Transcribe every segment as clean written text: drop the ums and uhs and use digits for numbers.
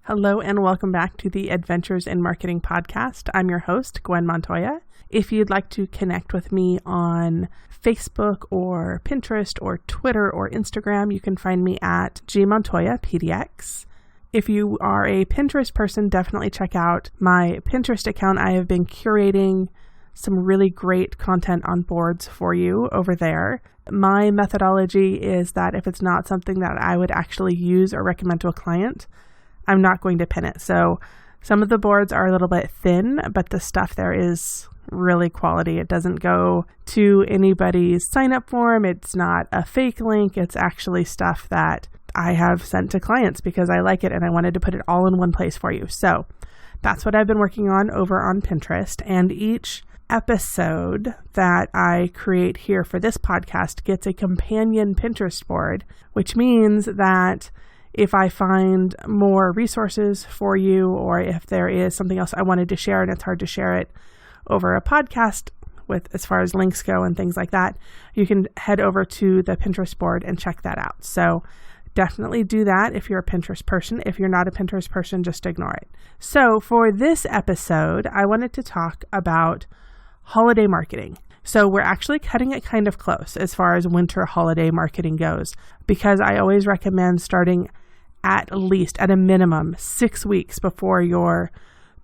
Hello and welcome back to the Adventures in Marketing podcast. I'm your host, Gwen Montoya. If you'd like to connect with me on Facebook or Pinterest or Twitter or Instagram, you can find me at gmontoyapdx. If you are a Pinterest person, definitely check out my Pinterest account. I have been curating some really great content on boards for you over there. My methodology is that if it's not something that I would actually use or recommend to a client, I'm not going to pin it. So some of the boards are a little bit thin, but the stuff there is really quality. It doesn't go to anybody's sign-up form. It's not a fake link. It's actually stuff that I have sent to clients because I like it and I wanted to put it all in one place for you. So that's what I've been working on over on Pinterest. And each episode that I create here for this podcast gets a companion Pinterest board, which means that if I find more resources for you, or if there is something else I wanted to share and it's hard to share it over a podcast with as far as links go and things like that, you can head over to the Pinterest board and check that out. So definitely do that if you're a Pinterest person. If you're not a Pinterest person, just ignore it. So for this episode, I wanted to talk about holiday marketing. So we're actually cutting it kind of close as far as winter holiday marketing goes, because I always recommend starting at a minimum 6 weeks before your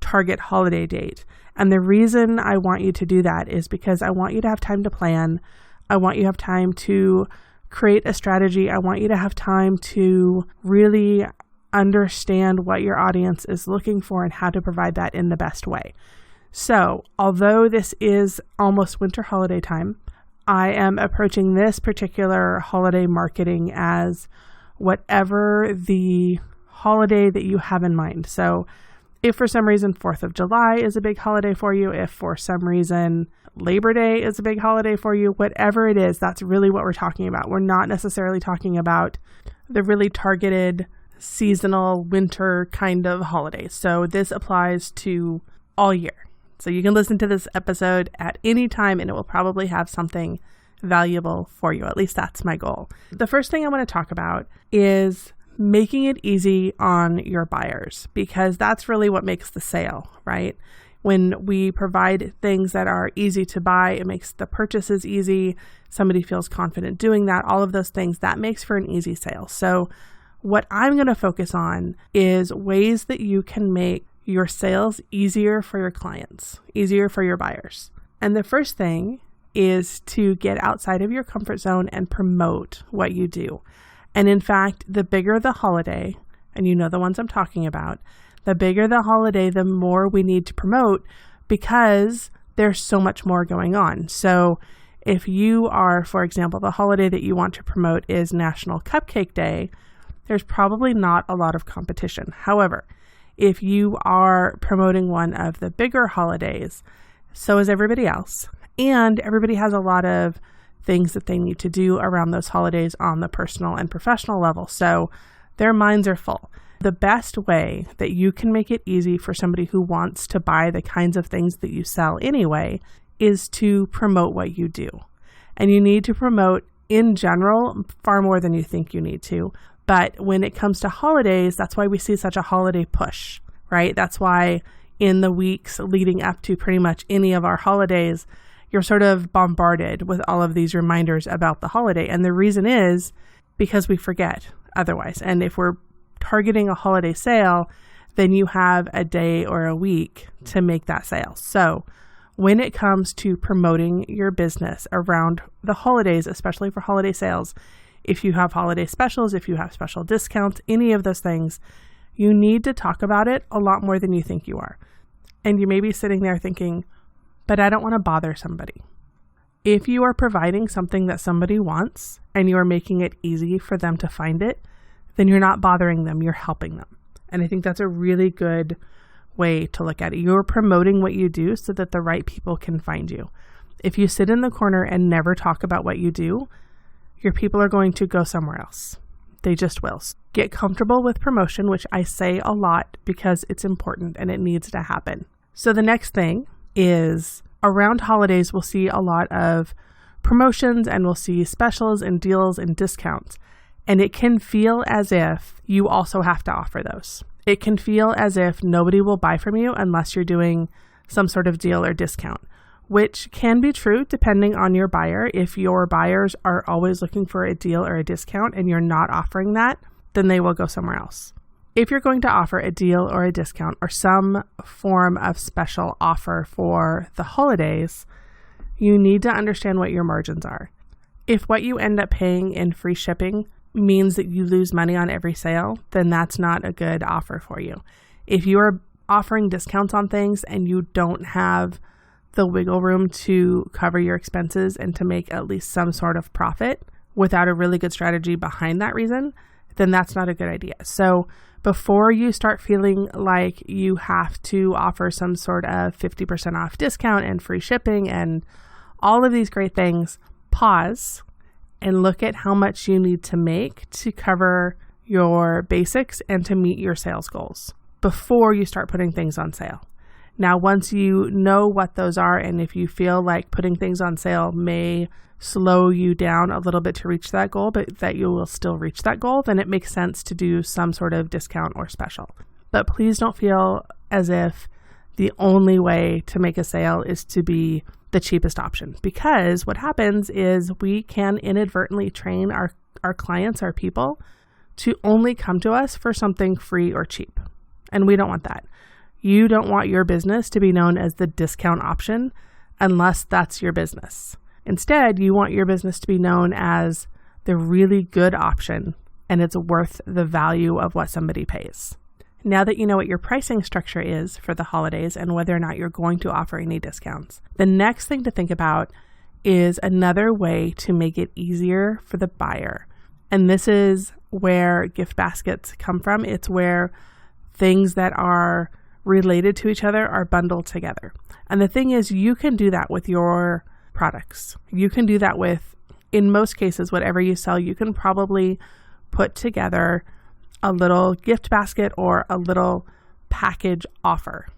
target holiday date. And the reason I want you to do that is because I want you to have time to plan. I want you to have time to create a strategy. I want you to have time to really understand what your audience is looking for and how to provide that in the best way. So although this is almost winter holiday time, I am approaching this particular holiday marketing as whatever the holiday that you have in mind. So if for some reason 4th of July is a big holiday for you, if for some reason Labor Day is a big holiday for you, whatever it is, that's really what we're talking about. We're not necessarily talking about the really targeted seasonal winter kind of holidays. So this applies to all year. So you can listen to this episode at any time and it will probably have something valuable for you. At least that's my goal. The first thing I want to talk about is making it easy on your buyers, because that's really what makes the sale, right? When we provide things that are easy to buy, it makes the purchases easy. Somebody feels confident doing that. All of those things, that makes for an easy sale. So what I'm going to focus on is ways that you can make your sales easier for your clients, easier for your buyers. And the first thing is to get outside of your comfort zone and promote what you do. And in fact, the bigger the holiday, and you know the ones I'm talking about, the bigger the holiday, the more we need to promote, because there's so much more going on. So if you are, for example, the holiday that you want to promote is National Cupcake Day, there's probably not a lot of competition. However, if you are promoting one of the bigger holidays, so is everybody else. And everybody has a lot of things that they need to do around those holidays on the personal and professional level. So their minds are full. The best way that you can make it easy for somebody who wants to buy the kinds of things that you sell anyway is to promote what you do. And you need to promote in general far more than you think you need to. But when it comes to holidays, that's why we see such a holiday push, right? That's why in the weeks leading up to pretty much any of our holidays, you're sort of bombarded with all of these reminders about the holiday. And the reason is because we forget otherwise. And if we're targeting a holiday sale, then you have a day or a week to make that sale. So when it comes to promoting your business around the holidays, especially for holiday sales, if you have holiday specials, if you have special discounts, any of those things, you need to talk about it a lot more than you think you are. And you may be sitting there thinking, but I don't want to bother somebody. If you are providing something that somebody wants and you are making it easy for them to find it, then you're not bothering them, you're helping them. And I think that's a really good way to look at it. You're promoting what you do so that the right people can find you. If you sit in the corner and never talk about what you do, your people are going to go somewhere else. They just will. Get comfortable with promotion, which I say a lot because it's important and it needs to happen. So the next thing is around holidays, we'll see a lot of promotions and we'll see specials and deals and discounts. And it can feel as if you also have to offer those. It can feel as if nobody will buy from you unless you're doing some sort of deal or discount, which can be true depending on your buyer. If your buyers are always looking for a deal or a discount and you're not offering that, then they will go somewhere else. If you're going to offer a deal or a discount or some form of special offer for the holidays, you need to understand what your margins are. If what you end up paying in free shipping means that you lose money on every sale, then that's not a good offer for you. If you are offering discounts on things and you don't have the wiggle room to cover your expenses and to make at least some sort of profit without a really good strategy behind that reason, then that's not a good idea. So before you start feeling like you have to offer some sort of 50% off discount and free shipping and all of these great things, pause and look at how much you need to make to cover your basics and to meet your sales goals before you start putting things on sale. Now, once you know what those are, and if you feel like putting things on sale may slow you down a little bit to reach that goal, but that you will still reach that goal, then it makes sense to do some sort of discount or special. But please don't feel as if the only way to make a sale is to be the cheapest option, because what happens is we can inadvertently train our clients, our people, to only come to us for something free or cheap. And we don't want that. You don't want your business to be known as the discount option unless that's your business. Instead, you want your business to be known as the really good option, and it's worth the value of what somebody pays. Now that you know what your pricing structure is for the holidays and whether or not you're going to offer any discounts, the next thing to think about is another way to make it easier for the buyer. And this is where gift baskets come from. It's where things that are related to each other are bundled together. And the thing is, you can do that with your products. You can do that with, in most cases, whatever you sell, you can probably put together a little gift basket or a little package offer.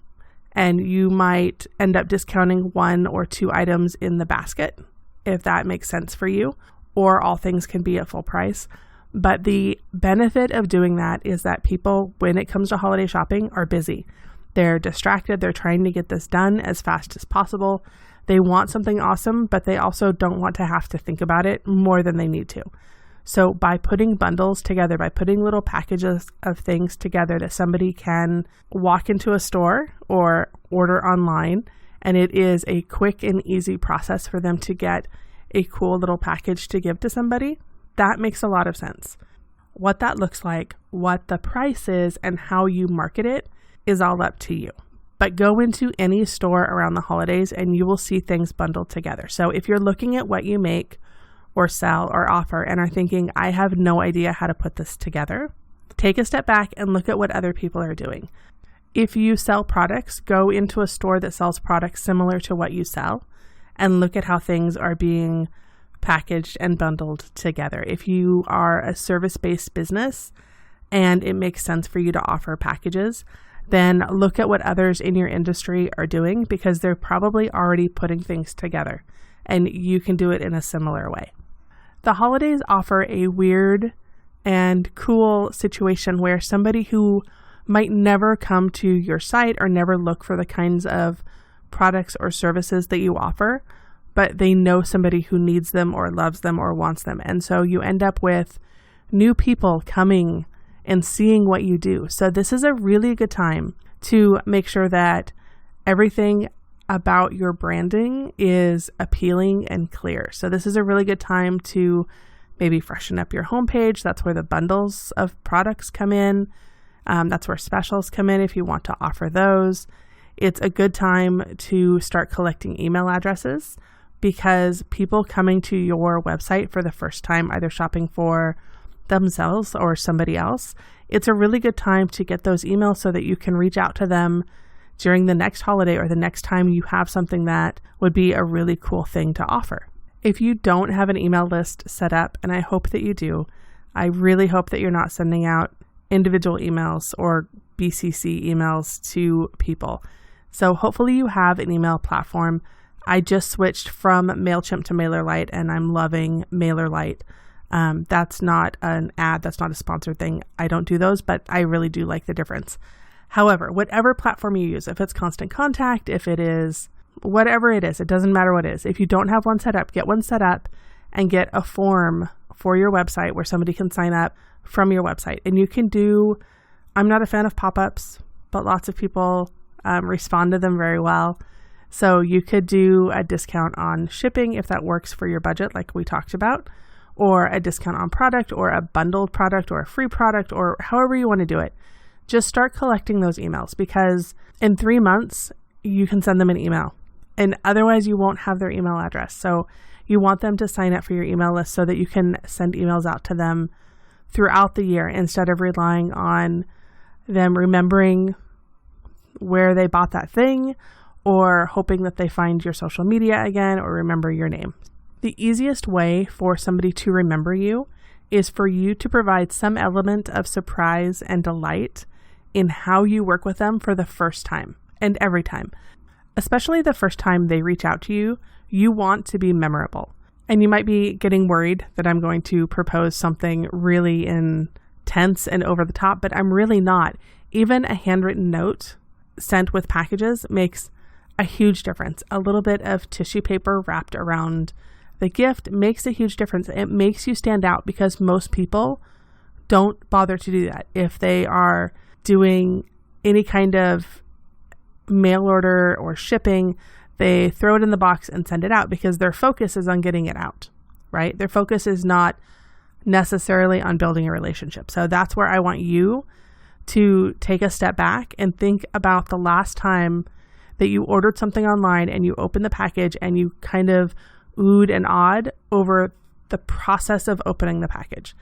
And you might end up discounting 1 or 2 items in the basket, if that makes sense for you, or all things can be at full price. But the benefit of doing that is that people, when it comes to holiday shopping, are busy. They're distracted. They're trying to get this done as fast as possible. They want something awesome, but they also don't want to have to think about it more than they need to. So by putting bundles together, by putting little packages of things together that somebody can walk into a store or order online, and it is a quick and easy process for them to get a cool little package to give to somebody, that makes a lot of sense. What that looks like, what the price is, and how you market it is all up to you. But go into any store around the holidays and you will see things bundled together. So if you're looking at what you make or sell or offer and are thinking, I have no idea how to put this together, take a step back and look at what other people are doing. If you sell products, go into a store that sells products similar to what you sell and look at how things are being packaged and bundled together. If you are a service-based business and it makes sense for you to offer packages, then look at what others in your industry are doing, because they're probably already putting things together and you can do it in a similar way. The holidays offer a weird and cool situation where somebody who might never come to your site or never look for the kinds of products or services that you offer, but they know somebody who needs them or loves them or wants them. And so you end up with new people coming and seeing what you do. So this is a really good time to make sure that everything about your branding is appealing and clear. So this is a really good time to maybe freshen up your homepage. That's where the bundles of products come in. That's where specials come in if you want to offer those. It's a good time to start collecting email addresses, because people coming to your website for the first time, either shopping for themselves or somebody else, it's a really good time to get those emails so that you can reach out to them during the next holiday or the next time you have something that would be a really cool thing to offer. If you don't have an email list set up, and I hope that you do, I really hope that you're not sending out individual emails or BCC emails to people. So hopefully you have an email platform. I just switched from MailChimp to MailerLite and I'm loving MailerLite. That's not an ad. That's not a sponsored thing. I don't do those, but I really do like the difference. However, whatever platform you use, if it's Constant Contact, if it is whatever it is, it doesn't matter what it is. If you don't have one set up, get one set up and get a form for your website where somebody can sign up from your website. And you can do, I'm not a fan of pop-ups, but lots of people respond to them very well. So you could do a discount on shipping if that works for your budget, like we talked about, or a discount on product, or a bundled product, or a free product, or however you want to do it. Just start collecting those emails, because in 3 months, you can send them an email, and otherwise you won't have their email address. So you want them to sign up for your email list so that you can send emails out to them throughout the year instead of relying on them remembering where they bought that thing, or hoping that they find your social media again or remember your name. The easiest way for somebody to remember you is for you to provide some element of surprise and delight in how you work with them for the first time and every time. Especially the first time they reach out to you, you want to be memorable. And you might be getting worried that I'm going to propose something really intense and over the top, but I'm really not. Even a handwritten note sent with packages makes a huge difference. A little bit of tissue paper wrapped around the gift makes a huge difference. It makes you stand out, because most people don't bother to do that. If they are doing any kind of mail order or shipping, they throw it in the box and send it out because their focus is on getting it out, right? Their focus is not necessarily on building a relationship. So that's where I want you to take a step back and think about the last time that you ordered something online and you opened the package and you kind of oohed and awed over the process of opening the package.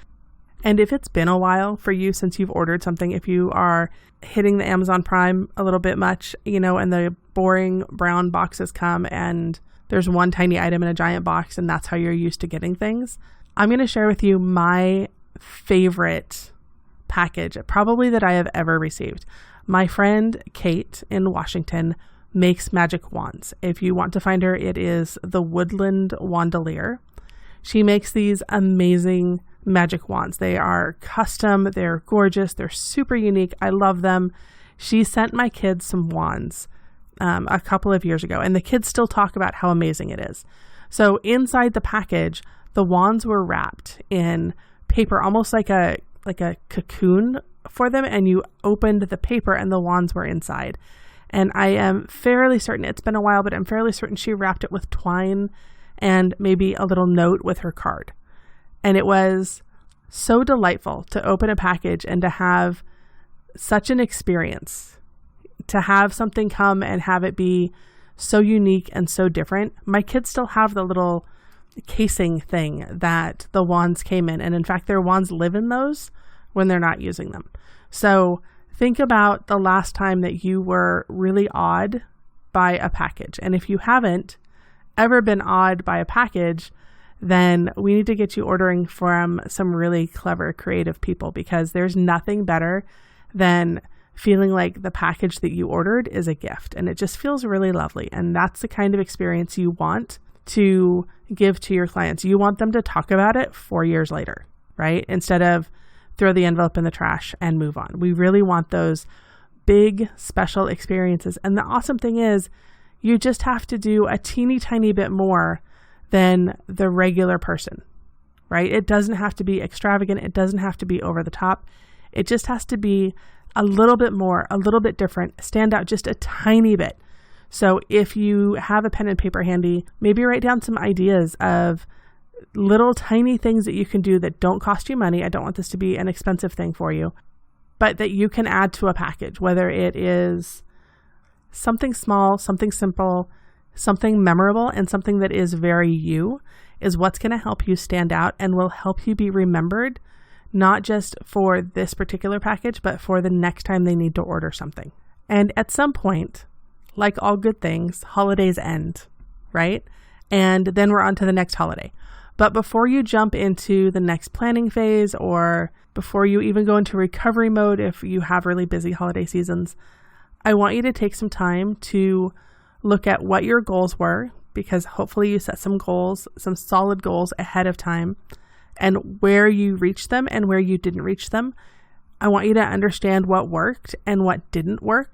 And if it's been a while for you since you've ordered something, if you are hitting the Amazon Prime a little bit much, and the boring brown boxes come and there's one tiny item in a giant box and that's how you're used to getting things, I'm going to share with you my favorite package, probably that I have ever received. My friend Kate in Washington makes magic wands. If you want to find her, it is the Woodland Wandelier. She makes these amazing magic wands. They are custom, they're gorgeous, they're super unique. I love them. She sent my kids some wands a couple of years ago, and the kids still talk about how amazing it is. So inside the package, the wands were wrapped in paper, almost like a cocoon for them, and you opened the paper and the wands were inside. And I am fairly certain, it's been a while, but I'm fairly certain she wrapped it with twine and maybe a little note with her card. And it was so delightful to open a package and to have such an experience, to have something come and have it be so unique and so different. My kids still have the little casing thing that the wands came in. And in fact, their wands live in those when they're not using them. So think about the last time that you were really awed by a package. And if you haven't ever been awed by a package, then we need to get you ordering from some really clever, creative people, because there's nothing better than feeling like the package that you ordered is a gift. And it just feels really lovely. And that's the kind of experience you want to give to your clients. You want them to talk about it 4 years later, right? Instead of throw the envelope in the trash and move on. We really want those big, special experiences. And the awesome thing is, you just have to do a teeny tiny bit more than the regular person, right? It doesn't have to be extravagant. It doesn't have to be over the top. It just has to be a little bit more, a little bit different, stand out just a tiny bit. So if you have a pen and paper handy, maybe write down some ideas of little tiny things that you can do that don't cost you money. I don't want this to be an expensive thing for you, but that you can add to a package, whether it is something small, something simple, something memorable, and something that is very you, is what's going to help you stand out and will help you be remembered, not just for this particular package, but for the next time they need to order something. And at some point, like all good things, holidays end, right? And then we're on to the next holiday. But before you jump into the next planning phase, or before you even go into recovery mode if you have really busy holiday seasons, I want you to take some time to look at what your goals were, because hopefully you set some goals, some solid goals ahead of time. and where you reached them and where you didn't reach them. I want you to understand what worked and what didn't work.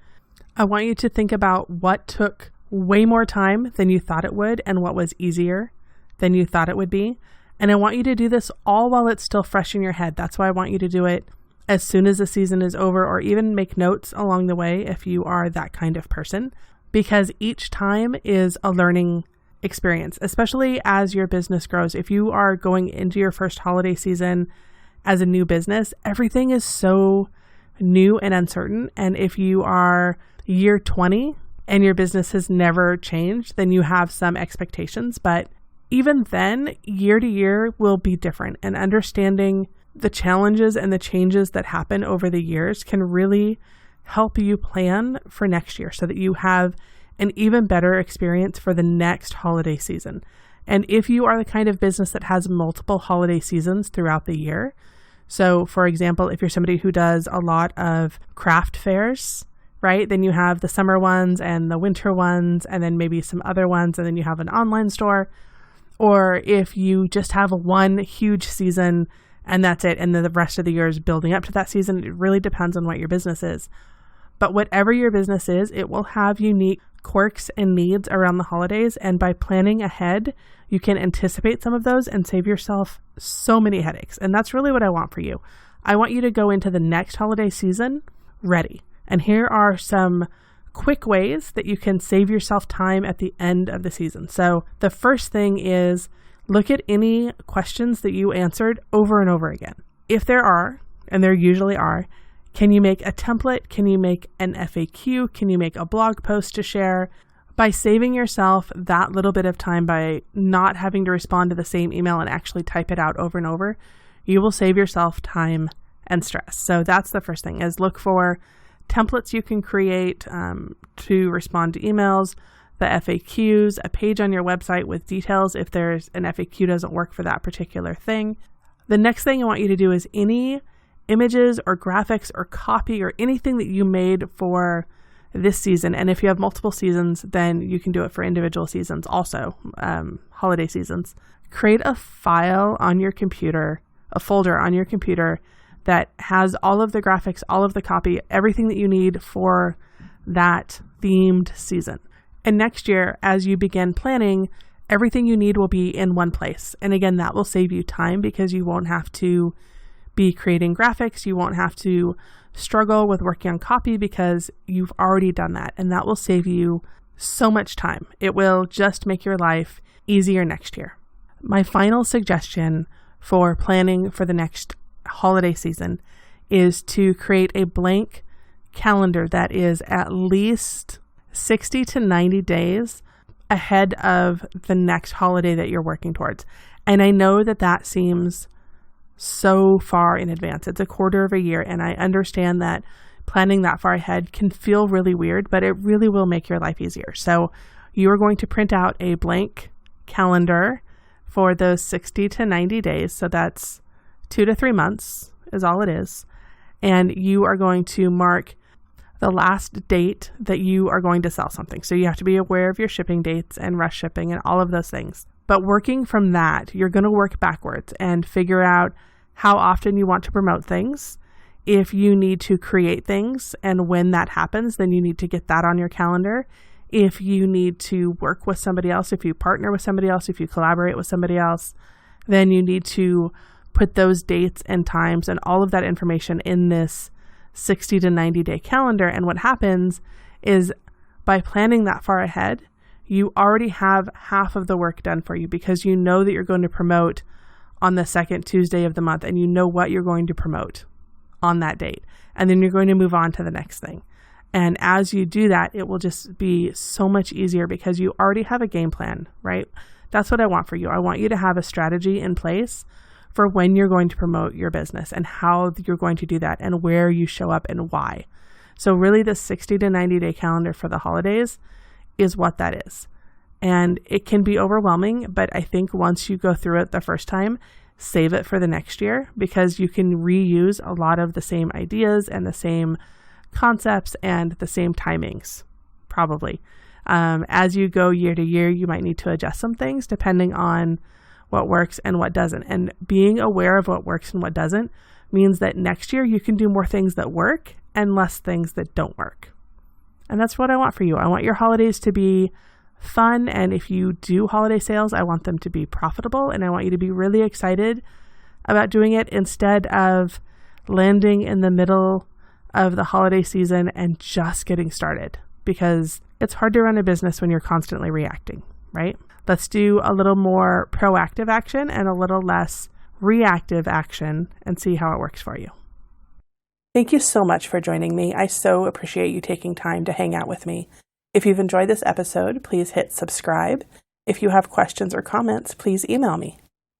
I want you to think about what took way more time than you thought it would and what was easier than you thought it would be. And I want you to do this all while it's still fresh in your head. That's why I want you to do it as soon as the season is over, or even make notes along the way if you are that kind of person, because each time is a learning experience, especially as your business grows. If you are going into your first holiday season as a new business, everything is so new and uncertain. And if you are year 20 and your business has never changed, then you have some expectations. But even then, year to year will be different. And understanding the challenges and the changes that happen over the years can really help you plan for next year so that you have an even better experience for the next holiday season. And if you are the kind of business that has multiple holiday seasons throughout the year, so for example, if you're somebody who does a lot of craft fairs, right, then you have the summer ones and the winter ones, and then maybe some other ones, and then you have an online store. Or if you just have one huge season and that's it, and then the rest of the year is building up to that season, it really depends on what your business is. But whatever your business is, it will have unique quirks and needs around the holidays. And by planning ahead, you can anticipate some of those and save yourself so many headaches. And that's really what I want for you. I want you to go into the next holiday season ready. And here are some quick ways that you can save yourself time at the end of the season. So the first thing is look at any questions that you answered over and over again. If there are, and there usually are, can you make a template? Can you make an FAQ? Can you make a blog post to share? By saving yourself that little bit of time by not having to respond to the same email and actually type it out over and over, you will save yourself time and stress. So that's the first thing, is look for templates you can create to respond to emails, the FAQs, a page on your website with details if there's an FAQ doesn't work for that particular thing. The next thing I want you to do is any images or graphics or copy or anything that you made for this season. And if you have multiple seasons, then you can do it for individual seasons also, holiday seasons. Create a file on your computer, a folder on your computer that has all of the graphics, all of the copy, everything that you need for that themed season. And next year, as you begin planning, everything you need will be in one place. And again, that will save you time because you won't have to be creating graphics. You won't have to struggle with working on copy because you've already done that. And that will save you so much time. It will just make your life easier next year. My final suggestion for planning for the next holiday season is to create a blank calendar that is at least 60 to 90 days ahead of the next holiday that you're working towards. And I know that that seems so far in advance. It's a quarter of a year, and I understand that planning that far ahead can feel really weird, but it really will make your life easier. So you are going to print out a blank calendar for those 60 to 90 days. So that's 2 to 3 months is all it is. And you are going to mark the last date that you are going to sell something. So you have to be aware of your shipping dates and rush shipping and all of those things. But working from that, you're going to work backwards and figure out how often you want to promote things. If you need to create things, and when that happens, then you need to get that on your calendar. If you need to work with somebody else, if you partner with somebody else, if you collaborate with somebody else, then you need to put those dates and times and all of that information in this 60 to 90 day calendar. And what happens is by planning that far ahead, you already have half of the work done for you because you know that you're going to promote on the second Tuesday of the month and you know what you're going to promote on that date. And then you're going to move on to the next thing. And as you do that, it will just be so much easier because you already have a game plan, right? That's what I want for you. I want you to have a strategy in place for when you're going to promote your business and how you're going to do that and where you show up and why. So really the 60 to 90 day calendar for the holidays is what that is. And it can be overwhelming, but I think once you go through it the first time, save it for the next year because you can reuse a lot of the same ideas and the same concepts and the same timings, probably. As you go year to year, you might need to adjust some things depending on what works and what doesn't. And being aware of what works and what doesn't means that next year you can do more things that work and less things that don't work. And that's what I want for you. I want your holidays to be fun. And if you do holiday sales, I want them to be profitable. And I want you to be really excited about doing it instead of landing in the middle of the holiday season and just getting started, because it's hard to run a business when you're constantly reacting, right? Let's do a little more proactive action and a little less reactive action and see how it works for you. Thank you so much for joining me. I so appreciate you taking time to hang out with me. If you've enjoyed this episode, please hit subscribe. If you have questions or comments, please email me.